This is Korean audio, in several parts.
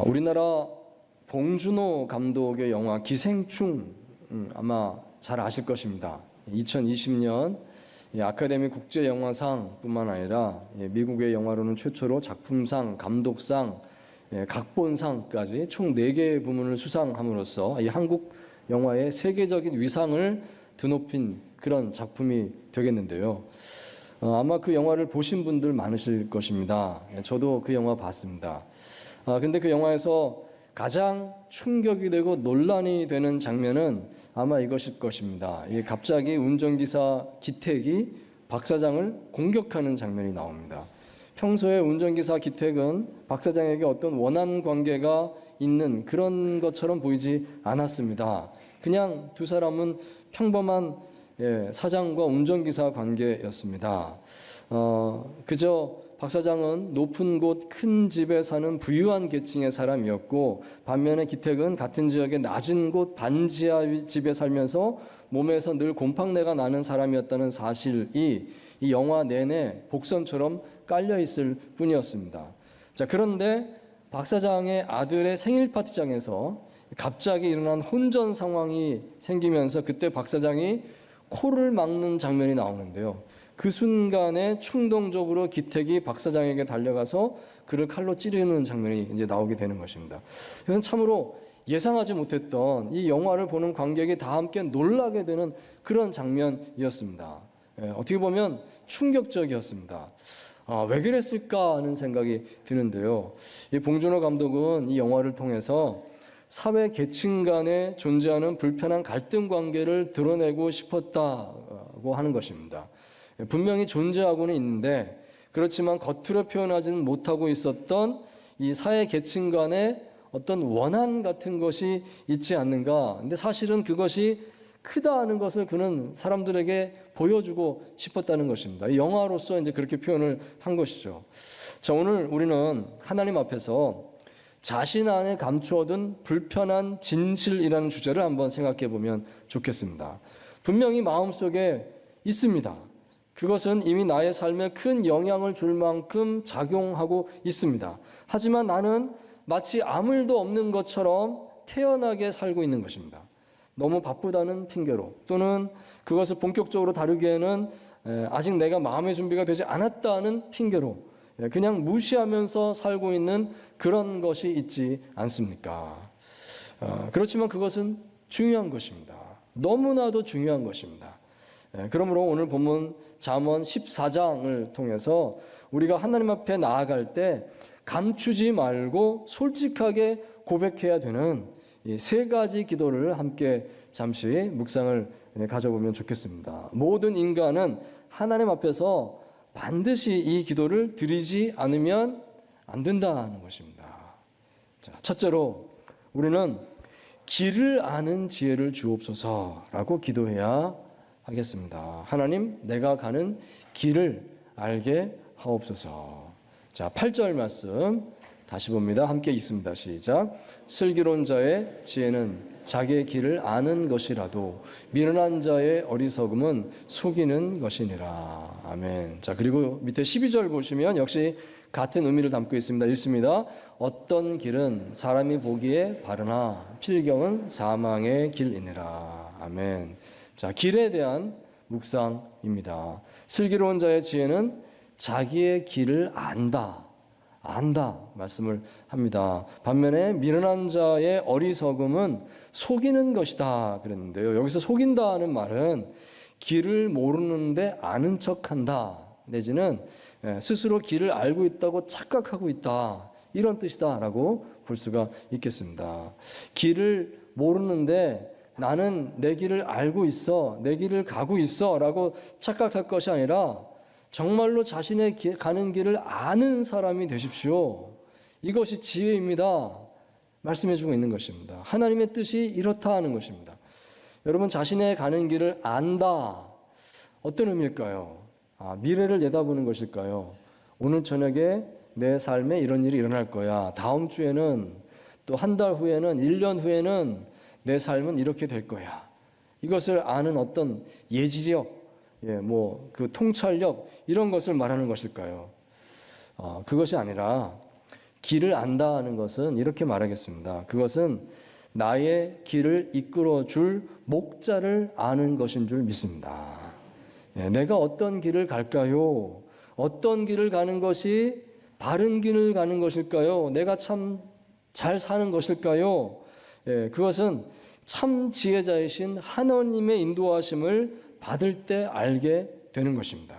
우리나라 봉준호 감독의 영화 기생충 아마 잘 아실 것입니다. 2020년 아카데미 국제영화상뿐만 아니라 미국의 영화로는 최초로 작품상, 감독상, 각본상까지 총 4개의 부문을 수상함으로써 이 한국 영화의 세계적인 위상을 드높인 그런 작품이 되겠는데요. 아마 그 영화를 보신 분들 많으실 것입니다. 저도 그 영화 봤습니다. 근데 그 영화에서 가장 충격이 되고 논란이 되는 장면은 아마 이것일 것입니다. 갑자기 운전기사 기택이 박 사장을 공격하는 장면이 나옵니다. 평소에 운전기사 기택은 박 사장에게 어떤 원한 관계가 있는 그런 것처럼 보이지 않았습니다. 그냥 두 사람은 평범한 사장과 운전기사 관계였습니다. 그저 박 사장은 높은 곳 큰 집에 사는 부유한 계층의 사람이었고, 반면에 기택은 같은 지역의 낮은 곳 반지하 집에 살면서 몸에서 늘 곰팡내가 나는 사람이었다는 사실이 이 영화 내내 복선처럼 깔려 있을 뿐이었습니다. 자, 그런데 박 사장의 아들의 생일 파티장에서 갑자기 일어난 혼전 상황이 생기면서 그때 박 사장이 코를 막는 장면이 나오는데요. 그 순간에 충동적으로 기택이 박 사장에게 달려가서 그를 칼로 찌르는 장면이 이제 나오게 되는 것입니다. 이건 참으로 예상하지 못했던 이 영화를 보는 관객이 다 함께 놀라게 되는 그런 장면이었습니다. 어떻게 보면 충격적이었습니다. 왜 그랬을까 하는 생각이 드는데요. 이 봉준호 감독은 이 영화를 통해서 사회 계층 간에 존재하는 불편한 갈등 관계를 드러내고 싶었다고 하는 것입니다. 분명히 존재하고는 있는데 그렇지만 겉으로 표현하지는 못하고 있었던 이 사회 계층 간의 어떤 원한 같은 것이 있지 않는가. 근데 사실은 그것이 크다는 것을 그는 사람들에게 보여주고 싶었다는 것입니다. 이 영화로서 이제 그렇게 표현을 한 것이죠. 자, 오늘 우리는 하나님 앞에서 자신 안에 감추어둔 불편한 진실이라는 주제를 한번 생각해 보면 좋겠습니다. 분명히 마음속에 있습니다. 그것은 이미 나의 삶에 큰 영향을 줄 만큼 작용하고 있습니다. 하지만 나는 마치 아무 일도 없는 것처럼 태연하게 살고 있는 것입니다. 너무 바쁘다는 핑계로, 또는 그것을 본격적으로 다루기에는 아직 내가 마음의 준비가 되지 않았다는 핑계로 그냥 무시하면서 살고 있는 그런 것이 있지 않습니까? 그렇지만 그것은 중요한 것입니다. 너무나도 중요한 것입니다. 그러므로 오늘 본문 잠언 14장을 통해서 우리가 하나님 앞에 나아갈 때 감추지 말고 솔직하게 고백해야 되는 이 3가지 기도를 함께 잠시 묵상을 가져보면 좋겠습니다. 모든 인간은 하나님 앞에서 반드시 이 기도를 드리지 않으면 안 된다는 것입니다. 자, 첫째로 우리는 길을 아는 지혜를 주옵소서라고 기도해야 하겠습니다. 하나님, 내가 가는 길을 알게 하옵소서. 자, 8절 말씀 다시 봅니다. 함께 읽습니다. 시작. 슬기로운 자의 지혜는 자기의 길을 아는 것이라도 미련한 자의 어리석음은 속이는 것이니라. 아멘. 자, 그리고 밑에 12절 보시면 역시 같은 의미를 담고 있습니다. 읽습니다. 어떤 길은 사람이 보기에 바르나 필경은 사망의 길이니라. 아멘. 자, 길에 대한 묵상입니다. 슬기로운 자의 지혜는 자기의 길을 안다 말씀을 합니다. 반면에 미련한 자의 어리석음은 속이는 것이다 그랬는데요. 여기서 속인다는 말은 길을 모르는데 아는 척한다, 내지는 스스로 길을 알고 있다고 착각하고 있다, 이런 뜻이다라고 볼 수가 있겠습니다. 길을 모르는데 나는 내 길을 알고 있어, 내 길을 가고 있어 라고 착각할 것이 아니라 정말로 자신의 가는 길을 아는 사람이 되십시오. 이것이 지혜입니다. 말씀해주고 있는 것입니다. 하나님의 뜻이 이렇다 하는 것입니다. 여러분, 자신의 가는 길을 안다, 어떤 의미일까요? 미래를 내다보는 것일까요? 오늘 저녁에 내 삶에 이런 일이 일어날 거야, 다음 주에는, 또 한 달 후에는, 1년 후에는 내 삶은 이렇게 될 거야. 이것을 아는 어떤 예지력, 그 통찰력, 이런 것을 말하는 것일까요? 그것이 아니라 길을 안다 하는 것은 이렇게 말하겠습니다. 그것은 나의 길을 이끌어 줄 목자를 아는 것인 줄 믿습니다. 내가 어떤 길을 갈까요? 어떤 길을 가는 것이 바른 길을 가는 것일까요? 내가 참 잘 사는 것일까요? 그것은 참 지혜자이신 하나님의 인도하심을 받을 때 알게 되는 것입니다.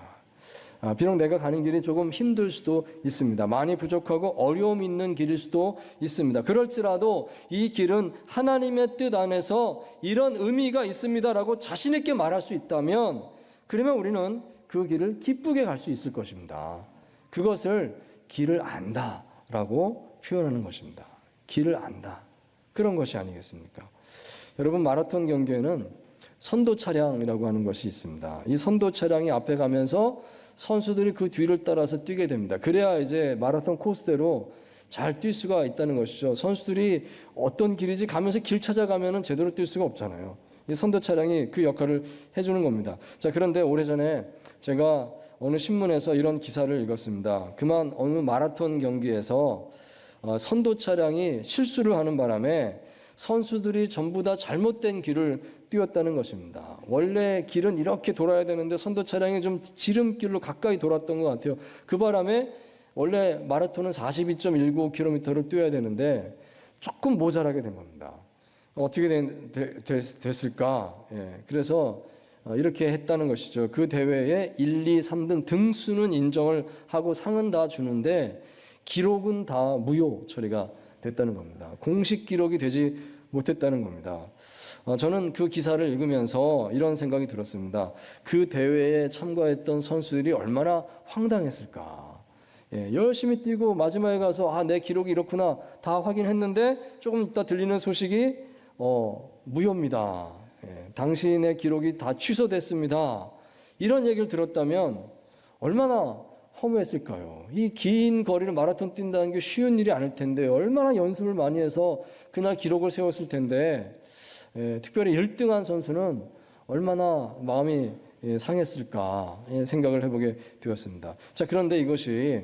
비록 내가 가는 길이 조금 힘들 수도 있습니다. 많이 부족하고 어려움 있는 길일 수도 있습니다. 그럴지라도 이 길은 하나님의 뜻 안에서 이런 의미가 있습니다라고 자신 있게 말할 수 있다면, 그러면 우리는 그 길을 기쁘게 갈 수 있을 것입니다. 그것을 길을 안다라고 표현하는 것입니다. 길을 안다. 그런 것이 아니겠습니까? 여러분, 마라톤 경기에는 선도 차량이라고 하는 것이 있습니다. 이 선도 차량이 앞에 가면서 선수들이 그 뒤를 따라서 뛰게 됩니다. 그래야 이제 마라톤 코스대로 잘 뛸 수가 있다는 것이죠. 선수들이 어떤 길이지 가면서 길 찾아가면은 제대로 뛸 수가 없잖아요. 이 선도 차량이 그 역할을 해주는 겁니다. 자, 그런데 오래전에 제가 어느 신문에서 이런 기사를 읽었습니다. 그만 어느 마라톤 경기에서 선도 차량이 실수를 하는 바람에 선수들이 전부 다 잘못된 길을 뛰었다는 것입니다. 원래 길은 이렇게 돌아야 되는데 선도 차량이 좀 지름길로 가까이 돌았던 것 같아요. 그 바람에 원래 마라톤은 42.19km를 뛰어야 되는데 조금 모자라게 된 겁니다. 어떻게 됐을까? 그래서 이렇게 했다는 것이죠. 그 대회에 1, 2, 3등 등수는 인정을 하고 상은 다 주는데 기록은 다 무효 처리가 됐다는 겁니다. 공식 기록이 되지 못했다는 겁니다. 저는 그 기사를 읽으면서 이런 생각이 들었습니다. 그 대회에 참가했던 선수들이 얼마나 황당했을까. 열심히 뛰고 마지막에 가서 내 기록이 이렇구나 다 확인했는데 조금 이따 들리는 소식이 무효입니다. 당신의 기록이 다 취소됐습니다. 이런 얘기를 들었다면 얼마나 허무했을까요? 이 긴 거리를 마라톤 뛴다는 게 쉬운 일이 아닐 텐데 얼마나 연습을 많이 해서 그날 기록을 세웠을 텐데 특별히 1등한 선수는 얼마나 마음이 상했을까 생각을 해보게 되었습니다. 자, 그런데 이것이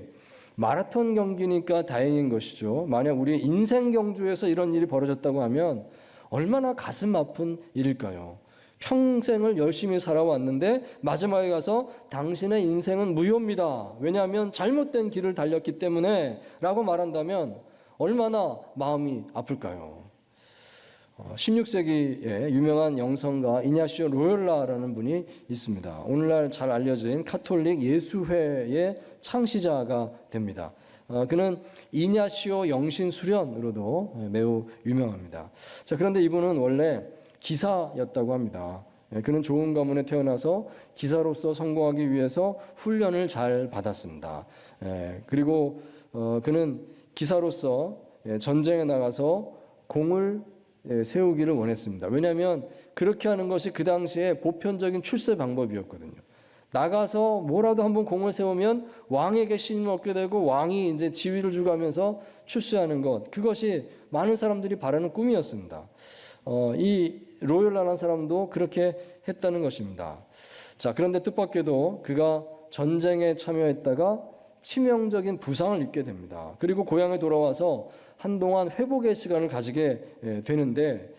마라톤 경기니까 다행인 것이죠. 만약 우리 인생 경주에서 이런 일이 벌어졌다고 하면 얼마나 가슴 아픈 일일까요? 평생을 열심히 살아왔는데 마지막에 가서 당신의 인생은 무효입니다. 왜냐하면 잘못된 길을 달렸기 때문에 라고 말한다면 얼마나 마음이 아플까요? 16세기에 유명한 영성가 이냐시오 로열라라는 분이 있습니다. 오늘날 잘 알려진 카톨릭 예수회의 창시자가 됩니다. 그는 이냐시오 영신수련으로도 매우 유명합니다. 자, 그런데 이분은 원래 기사였다고 합니다. 그는 좋은 가문에 태어나서 기사로서 성공하기 위해서 훈련을 잘 받았습니다. 그리고 그는 기사로서 전쟁에 나가서 공을 세우기를 원했습니다. 왜냐하면 그렇게 하는 것이 그 당시에 보편적인 출세 방법이었거든요. 나가서 뭐라도 한번 공을 세우면 왕에게 신임을 얻게 되고 왕이 이제 지위를 주가면서 출세하는 것, 그것이 많은 사람들이 바라는 꿈이었습니다. 이 로열라라는 사람도 그렇게 했다는 것입니다. 자, 그런데 뜻밖에도 그가 전쟁에 참여했다가 치명적인 부상을 입게 됩니다. 그리고 고향에 돌아와서 한동안 회복의 시간을 가지게 되는데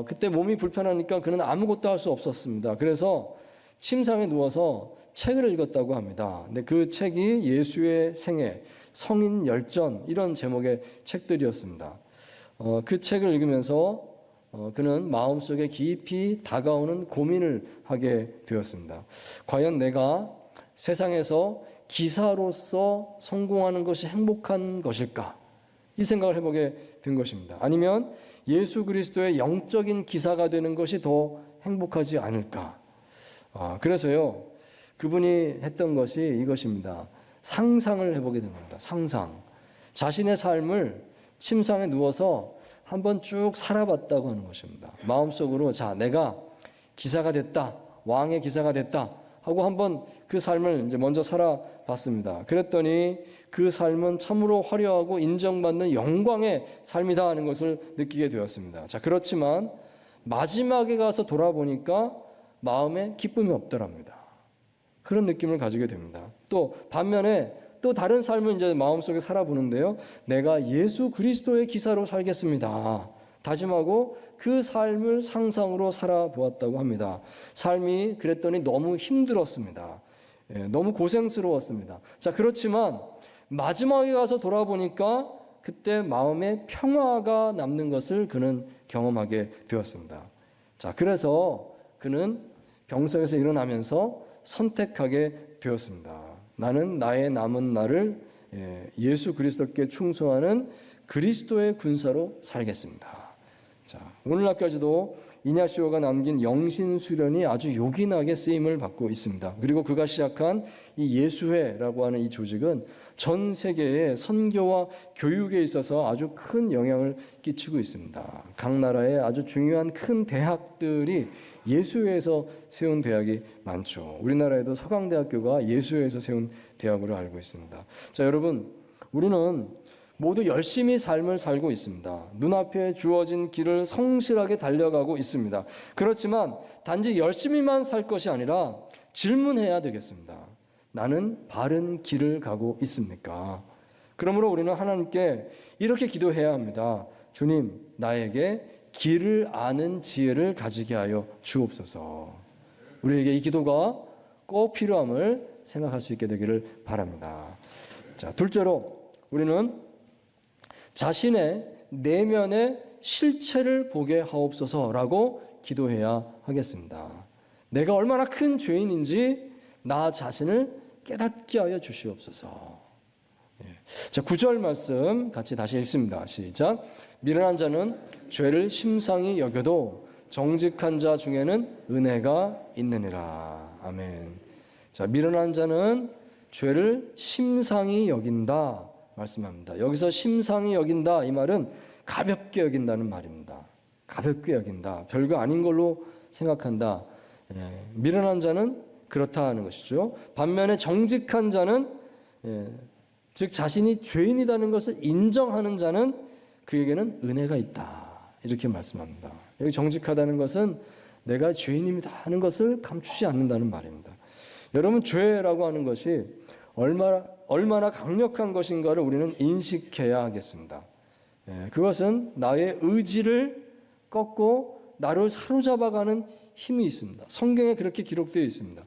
그때 몸이 불편하니까 그는 아무것도 할 수 없었습니다. 그래서 침상에 누워서 책을 읽었다고 합니다. 근데 그 책이 예수의 생애, 성인 열전 이런 제목의 책들이었습니다. 그 책을 읽으면서 그는 마음속에 깊이 다가오는 고민을 하게 되었습니다. 과연 내가 세상에서 기사로서 성공하는 것이 행복한 것일까? 이 생각을 해보게 된 것입니다. 아니면 예수 그리스도의 영적인 기사가 되는 것이 더 행복하지 않을까? 그래서요, 그분이 했던 것이 이것입니다. 상상을 해보게 된 겁니다. 상상. 자신의 삶을 침상에 누워서 한번 쭉 살아봤다고 하는 것입니다. 마음속으로 자, 내가 기사가 됐다, 왕의 기사가 됐다 하고 한번 그 삶을 이제 먼저 살아봤습니다. 그랬더니 그 삶은 참으로 화려하고 인정받는 영광의 삶이다 하는 것을 느끼게 되었습니다. 자, 그렇지만 마지막에 가서 돌아보니까 마음에 기쁨이 없더랍니다. 그런 느낌을 가지게 됩니다. 또 반면에 또 다른 삶을 이제 마음속에 살아보는데요. 내가 예수 그리스도의 기사로 살겠습니다. 다짐하고 그 삶을 상상으로 살아보았다고 합니다. 삶이 그랬더니 너무 힘들었습니다. 너무 고생스러웠습니다. 자, 그렇지만 마지막에 가서 돌아보니까 그때 마음에 평화가 남는 것을 그는 경험하게 되었습니다. 자, 그래서 그는 병석에서 일어나면서 선택하게 되었습니다. 나는 나의 남은 날을 예수 그리스도께 충성하는 그리스도의 군사로 살겠습니다. 자, 오늘날까지도 이냐시오가 남긴 영신 수련이 아주 요긴하게 쓰임을 받고 있습니다. 그리고 그가 시작한 이 예수회라고 하는 이 조직은 전 세계의 선교와 교육에 있어서 아주 큰 영향을 끼치고 있습니다. 각 나라의 아주 중요한 큰 대학들이 예수회에서 세운 대학이 많죠. 우리나라에도 서강대학교가 예수회에서 세운 대학으로 알고 있습니다. 자, 여러분, 우리는 모두 열심히 삶을 살고 있습니다. 눈앞에 주어진 길을 성실하게 달려가고 있습니다. 그렇지만 단지 열심히만 살 것이 아니라 질문해야 되겠습니다. 나는 바른 길을 가고 있습니까? 그러므로 우리는 하나님께 이렇게 기도해야 합니다. 주님, 나에게 길을 아는 지혜를 가지게 하여 주옵소서. 우리에게 이 기도가 꼭 필요함을 생각할 수 있게 되기를 바랍니다. 자, 둘째로 우리는 자신의 내면의 실체를 보게 하옵소서라고 기도해야 하겠습니다. 내가 얼마나 큰 죄인인지 나 자신을 깨닫게 하여 주시옵소서. 자, 9절 말씀 같이 다시 읽습니다. 시작. 미련한 자는 죄를 심상히 여겨도 정직한 자 중에는 은혜가 있느니라. 아멘. 자, 미련한 자는 죄를 심상히 여긴다 말씀합니다. 여기서 심상히 여긴다 이 말은 가볍게 여긴다는 말입니다. 가볍게 여긴다. 별거 아닌 걸로 생각한다. 미련한 자는 그렇다 하는 것이죠. 반면에 정직한 자는 즉 자신이 죄인이라는 것을 인정하는 자는 그에게는 은혜가 있다. 이렇게 말씀합니다. 여기 정직하다는 것은 내가 죄인입니다 하는 것을 감추지 않는다는 말입니다. 여러분, 죄라고 하는 것이 얼마나 강력한 것인가를 우리는 인식해야 하겠습니다. 그것은 나의 의지를 꺾고 나를 사로잡아가는 힘이 있습니다. 성경에 그렇게 기록되어 있습니다.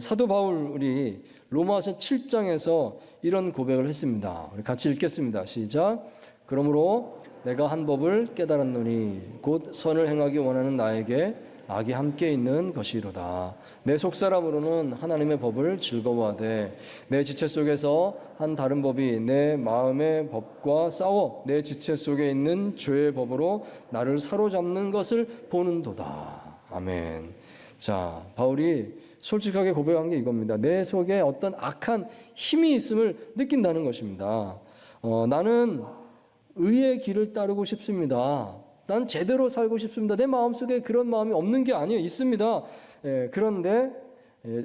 사도 바울이 로마서 7장에서 이런 고백을 했습니다. 우리 같이 읽겠습니다. 시작. 그러므로 내가 한 법을 깨달았노니 곧 선을 행하기 원하는 나에게 악이 함께 있는 것이로다. 내 속사람으로는 하나님의 법을 즐거워하되 내 지체 속에서 한 다른 법이 내 마음의 법과 싸워 내 지체 속에 있는 죄의 법으로 나를 사로잡는 것을 보는도다. 아멘. 자, 바울이 솔직하게 고백한 게 이겁니다. 내 속에 어떤 악한 힘이 있음을 느낀다는 것입니다. 나는 의의 길을 따르고 싶습니다. 난 제대로 살고 싶습니다. 내 마음속에 그런 마음이 없는 게 아니에요. 있습니다. 그런데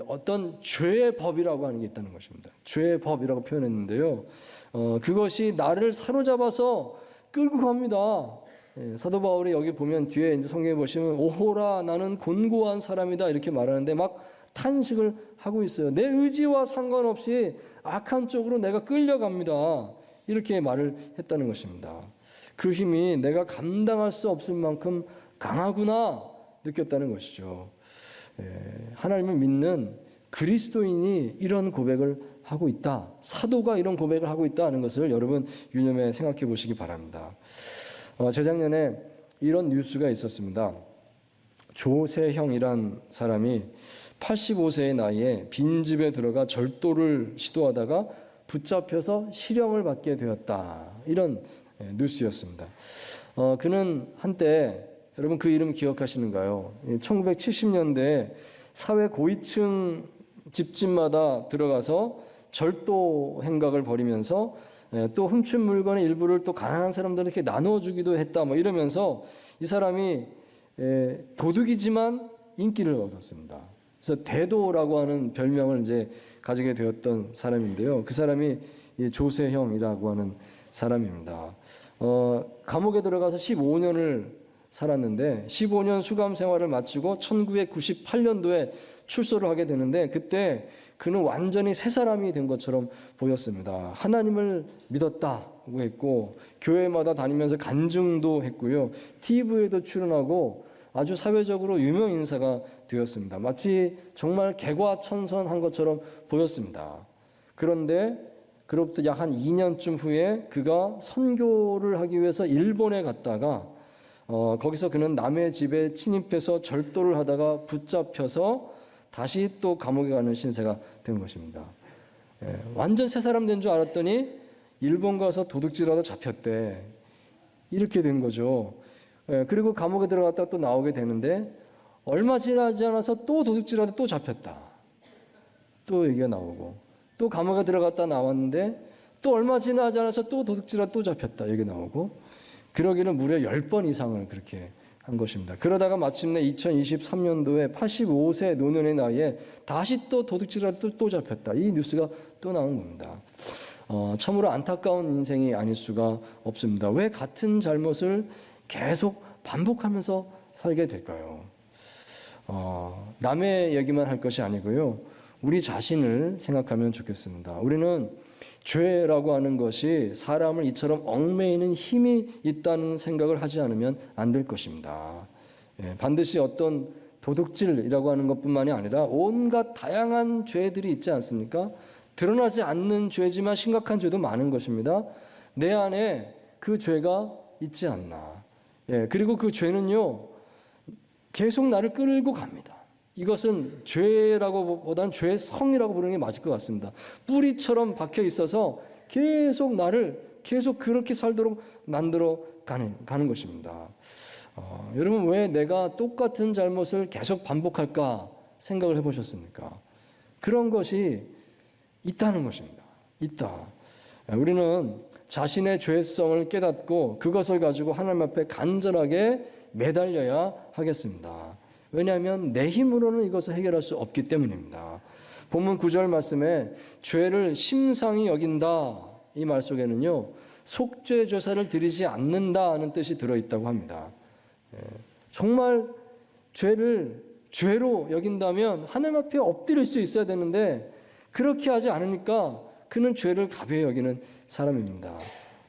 어떤 죄의 법이라고 하는 게 있다는 것입니다. 죄의 법이라고 표현했는데요. 그것이 나를 사로잡아서 끌고 갑니다. 사도 바울이 여기 보면 뒤에 이제 성경에 보시면 오호라 나는 곤고한 사람이다 이렇게 말하는데 막 탄식을 하고 있어요. 내 의지와 상관없이 악한 쪽으로 내가 끌려갑니다. 이렇게 말을 했다는 것입니다. 그 힘이 내가 감당할 수 없을 만큼 강하구나 느꼈다는 것이죠. 하나님을 믿는 그리스도인이 이런 고백을 하고 있다. 사도가 이런 고백을 하고 있다 하는 것을 여러분 유념해 생각해 보시기 바랍니다. 재작년에 이런 뉴스가 있었습니다. 조세형이란 사람이 85세의 나이에 빈집에 들어가 절도를 시도하다가 붙잡혀서 실형을 받게 되었다. 이런 뉴스였습니다. 그는 한때 여러분 그 이름 기억하시는가요? 1970년대에 사회 고위층 집집마다 들어가서 절도 행각을 벌이면서 또 훔친 물건의 일부를 또 가난한 사람들에게 나눠주기도 했다. 뭐 이러면서 이 사람이 도둑이지만 인기를 얻었습니다. 그래서 대도라고 하는 별명을 이제 가지게 되었던 사람인데요. 그 사람이 조세형이라고 하는 사람입니다. 감옥에 들어가서 15년을 살았는데 15년 수감 생활을 마치고 1998년도에 출소를 하게 되는데 그때 그는 완전히 새 사람이 된 것처럼 보였습니다. 하나님을 믿었다고 했고 교회마다 다니면서 간증도 했고요. TV에도 출연하고 아주 사회적으로 유명 인사가 되었습니다. 마치 정말 개과천선한 것처럼 보였습니다. 그런데 그로부터 약 한 2년쯤 후에 그가 선교를 하기 위해서 일본에 갔다가 거기서 그는 남의 집에 침입해서 절도를 하다가 붙잡혀서 다시 또 감옥에 가는 신세가 된 것입니다. 완전 새 사람 된 줄 알았더니 일본 가서 도둑질하다 잡혔대. 이렇게 된 거죠. 그리고 감옥에 들어갔다가 또 나오게 되는데 얼마 지나지 않아서 또 도둑질하다 또 잡혔다. 또 얘기가 나오고 또 감옥에 들어갔다 나왔는데 또 얼마 지나지 않아서 또 도둑질하다 또 잡혔다. 얘기 나오고 그러기는 무려 10번 이상을 그렇게 한 것입니다. 그러다가 마침내 2023년도에 85세 노년의 나이에 다시 또 도둑질하다 또 잡혔다. 이 뉴스가 또 나온 겁니다. 참으로 안타까운 인생이 아닐 수가 없습니다. 왜 같은 잘못을 계속 반복하면서 살게 될까요? 남의 얘기만 할 것이 아니고요. 우리 자신을 생각하면 좋겠습니다. 우리는 죄라고 하는 것이 사람을 이처럼 얽매이는 힘이 있다는 생각을 하지 않으면 안 될 것입니다. 반드시 어떤 도둑질이라고 하는 것뿐만이 아니라 온갖 다양한 죄들이 있지 않습니까? 드러나지 않는 죄지만 심각한 죄도 많은 것입니다. 내 안에 그 죄가 있지 않나. 그리고 그 죄는요, 계속 나를 끌고 갑니다. 이것은 죄라고 보다는 죄의 성이라고 부르는 게 맞을 것 같습니다. 뿌리처럼 박혀 있어서 계속 나를 계속 그렇게 살도록 만들어 가는 것입니다. 여러분 왜 내가 똑같은 잘못을 계속 반복할까 생각을 해보셨습니까? 그런 것이 있다는 것입니다. 있다. 우리는 자신의 죄성을 깨닫고 그것을 가지고 하나님 앞에 간절하게 매달려야 하겠습니다. 왜냐하면 내 힘으로는 이것을 해결할 수 없기 때문입니다. 본문 9절 말씀에 죄를 심상히 여긴다 이 말 속에는요 속죄 조사를 드리지 않는다는 뜻이 들어있다고 합니다. 정말 죄를 죄로 여긴다면 하나님 앞에 엎드릴 수 있어야 되는데 그렇게 하지 않으니까 그는 죄를 가벼이 여기는 사람입니다.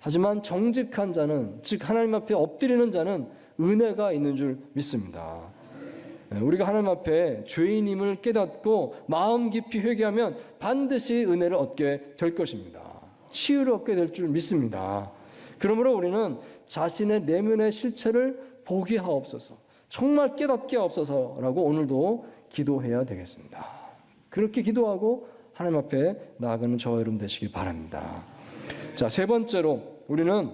하지만 정직한 자는 즉 하나님 앞에 엎드리는 자는 은혜가 있는 줄 믿습니다. 우리가 하나님 앞에 죄인임을 깨닫고 마음 깊이 회개하면 반드시 은혜를 얻게 될 것입니다. 치유를 얻게 될 줄 믿습니다. 그러므로 우리는 자신의 내면의 실체를 보게 하옵소서, 정말 깨닫게 하옵소서라고 오늘도 기도해야 되겠습니다. 그렇게 기도하고 하나님 앞에 나아가는 저와 여러분 되시길 바랍니다. 자, 세 번째로 우리는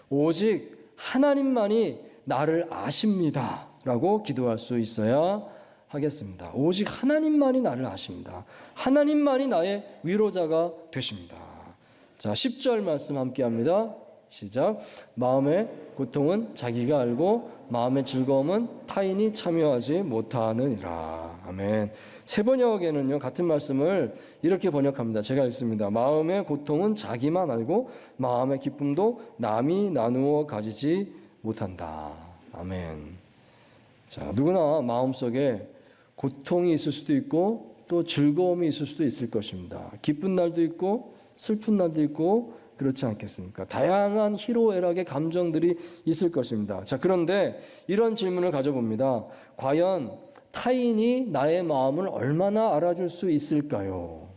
오직 하나님만이 나를 아십니다 라고 기도할 수 있어야 하겠습니다. 오직 하나님만이 나를 아십니다. 하나님만이 나의 위로자가 되십니다. 자, 10절 말씀 함께 합니다. 시작. 마음의 고통은 자기가 알고 마음의 즐거움은 타인이 참여하지 못하느니라. 아멘. 세번역에는요 같은 말씀을 이렇게 번역합니다. 제가 읽습니다. 마음의 고통은 자기만 알고 마음의 기쁨도 남이 나누어 가지지 못한다. 아멘. 자, 누구나 마음속에 고통이 있을 수도 있고 또 즐거움이 있을 수도 있을 것입니다. 기쁜 날도 있고 슬픈 날도 있고 그렇지 않겠습니까? 다양한 희로애락의 감정들이 있을 것입니다. 자, 그런데 이런 질문을 가져봅니다. 과연 타인이 나의 마음을 얼마나 알아줄 수 있을까요?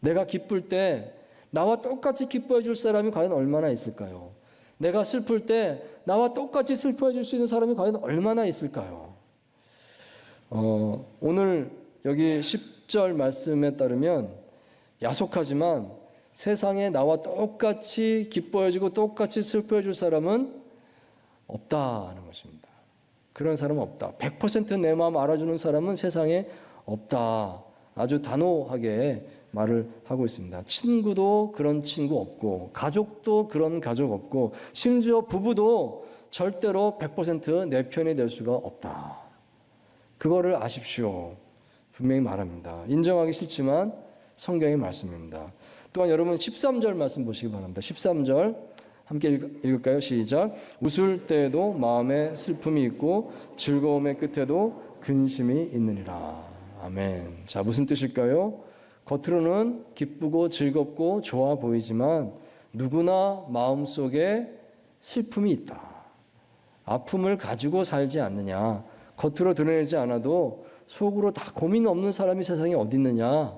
내가 기쁠 때 나와 똑같이 기뻐해 줄 사람이 과연 얼마나 있을까요? 내가 슬플 때 나와 똑같이 슬퍼해 줄 수 있는 사람이 과연 얼마나 있을까요? 오늘 여기 10절 말씀에 따르면 야속하지만 세상에 나와 똑같이 기뻐해 주고 똑같이 슬퍼해 줄 사람은 없다는 것입니다. 그런 사람은 없다. 100% 내 마음 알아주는 사람은 세상에 없다. 아주 단호하게 말을 하고 있습니다. 친구도 그런 친구 없고 가족도 그런 가족 없고 심지어 부부도 절대로 100% 내 편이 될 수가 없다. 그거를 아십시오. 분명히 말합니다. 인정하기 싫지만 성경의 말씀입니다. 또한 여러분 13절 말씀 보시기 바랍니다. 13절 함께 읽을까요? 시작. 웃을 때에도 마음에 슬픔이 있고 즐거움의 끝에도 근심이 있느니라. 아멘. 자, 무슨 뜻일까요? 겉으로는 기쁘고 즐겁고 좋아 보이지만 누구나 마음속에 슬픔이 있다. 아픔을 가지고 살지 않느냐. 겉으로 드러내지 않아도 속으로 다 고민 없는 사람이 세상에 어디 있느냐.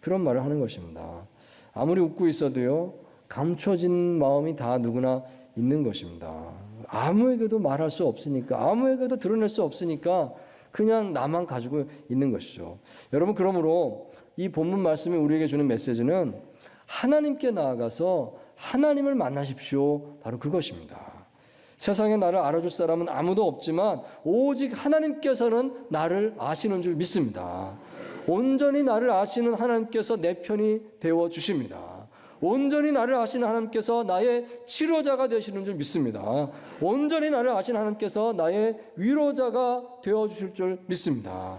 그런 말을 하는 것입니다. 아무리 웃고 있어도요, 감춰진 마음이 다 누구나 있는 것입니다. 아무에게도 말할 수 없으니까, 아무에게도 드러낼 수 없으니까 그냥 나만 가지고 있는 것이죠. 여러분, 그러므로 이 본문 말씀이 우리에게 주는 메시지는 하나님께 나아가서 하나님을 만나십시오. 바로 그것입니다. 세상에 나를 알아줄 사람은 아무도 없지만 오직 하나님께서는 나를 아시는 줄 믿습니다. 온전히 나를 아시는 하나님께서 내 편이 되어 주십니다. 온전히 나를 아시는 하나님께서 나의 치료자가 되시는 줄 믿습니다. 온전히 나를 아시는 하나님께서 나의 위로자가 되어 주실 줄 믿습니다.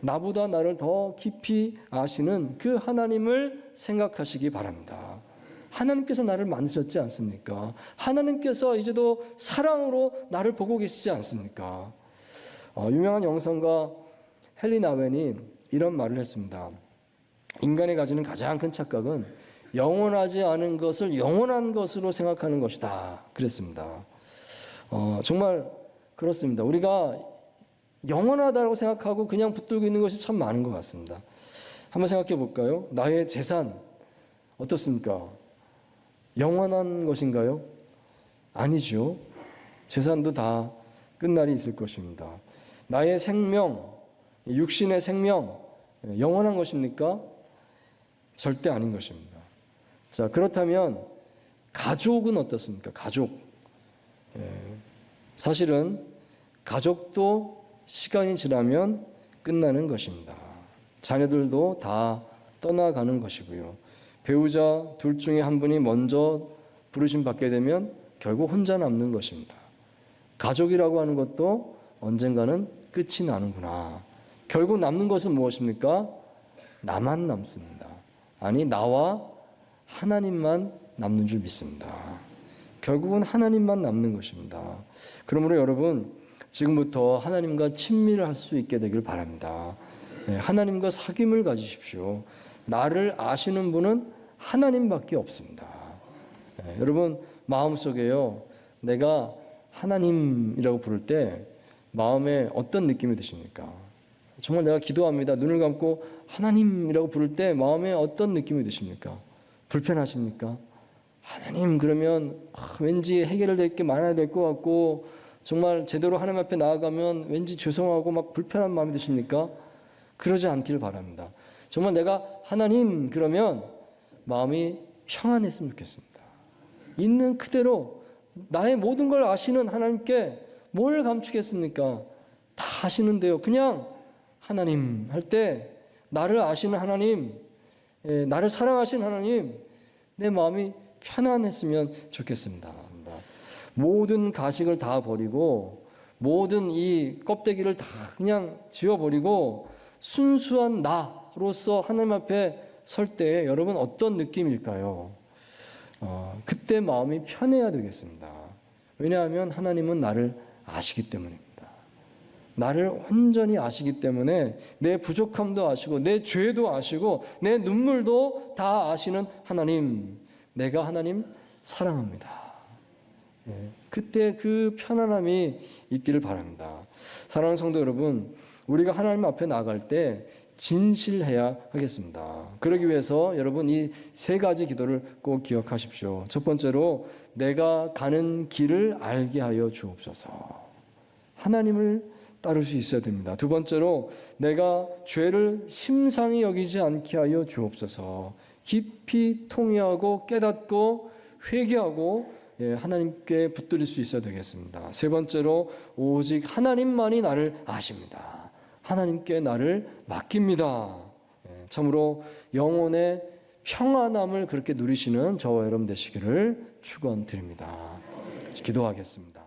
나보다 나를 더 깊이 아시는 그 하나님을 생각하시기 바랍니다. 하나님께서 나를 만드셨지 않습니까? 하나님께서 이제도 사랑으로 나를 보고 계시지 않습니까? 유명한 영성가 헨리 나웬이 이런 말을 했습니다. 인간이 가지는 가장 큰 착각은 영원하지 않은 것을 영원한 것으로 생각하는 것이다. 그랬습니다. 정말 그렇습니다. 우리가 영원하다고 생각하고 그냥 붙들고 있는 것이 참 많은 것 같습니다. 한번 생각해 볼까요? 나의 재산 어떻습니까? 영원한 것인가요? 아니죠. 재산도 다 끝날이 있을 것입니다. 나의 생명, 육신의 생명 영원한 것입니까? 절대 아닌 것입니다. 자, 그렇다면 가족은 어떻습니까? 가족. 사실은 가족도 시간이 지나면 끝나는 것입니다. 자녀들도 다 떠나가는 것이고요. 배우자 둘 중에 한 분이 먼저 부르심 받게 되면 결국 혼자 남는 것입니다. 가족이라고 하는 것도 언젠가는 끝이 나는구나. 결국 남는 것은 무엇입니까? 나만 남습니다. 아니, 나와 하나님만 남는 줄 믿습니다. 결국은 하나님만 남는 것입니다. 그러므로 여러분, 지금부터 하나님과 친밀을 할 수 있게 되길 바랍니다. 하나님과 사귐을 가지십시오. 나를 아시는 분은 하나님밖에 없습니다. 여러분, 마음속에요, 내가 하나님이라고 부를 때 마음에 어떤 느낌이 드십니까? 정말 내가 기도합니다. 눈을 감고 하나님이라고 부를 때 마음에 어떤 느낌이 드십니까? 불편하십니까? 하나님 그러면 왠지 해결될 게 많아야 될 것 같고 정말 제대로 하나님 앞에 나아가면 왠지 죄송하고 막 불편한 마음이 드십니까? 그러지 않기를 바랍니다. 정말 내가 하나님 그러면 마음이 평안했으면 좋겠습니다. 있는 그대로 나의 모든 걸 아시는 하나님께 뭘 감추겠습니까? 다 아시는데요. 그냥 하나님 할 때 나를 아시는 하나님, 나를 사랑하시는 하나님, 내 마음이 편안했으면 좋겠습니다. 모든 가식을 다 버리고 모든 이 껍데기를 다 그냥 지워버리고 순수한 나로서 하나님 앞에 설 때 여러분 어떤 느낌일까요? 그때 마음이 편해야 되겠습니다. 왜냐하면 하나님은 나를 아시기 때문입니다. 나를 온전히 아시기 때문에 내 부족함도 아시고 내 죄도 아시고 내 눈물도 다 아시는 하나님, 내가 하나님 사랑합니다. 그때 그 편안함이 있기를 바랍니다. 사랑하는 성도 여러분, 우리가 하나님 앞에 나아갈 때 진실해야 하겠습니다. 그러기 위해서 여러분 이 세 가지 기도를 꼭 기억하십시오. 첫 번째로 내가 가는 길을 알게 하여 주옵소서. 하나님을 따를 수 있어야 됩니다. 두 번째로 내가 죄를 심상히 여기지 않게 하여 주옵소서. 깊이 통회하고 깨닫고 회개하고 하나님께 붙들릴 수 있어야 되겠습니다. 세 번째로 오직 하나님만이 나를 아십니다. 하나님께 나를 맡깁니다. 참으로 영혼의 평안함을 그렇게 누리시는 저와 여러분 되시기를 축원드립니다. 기도하겠습니다.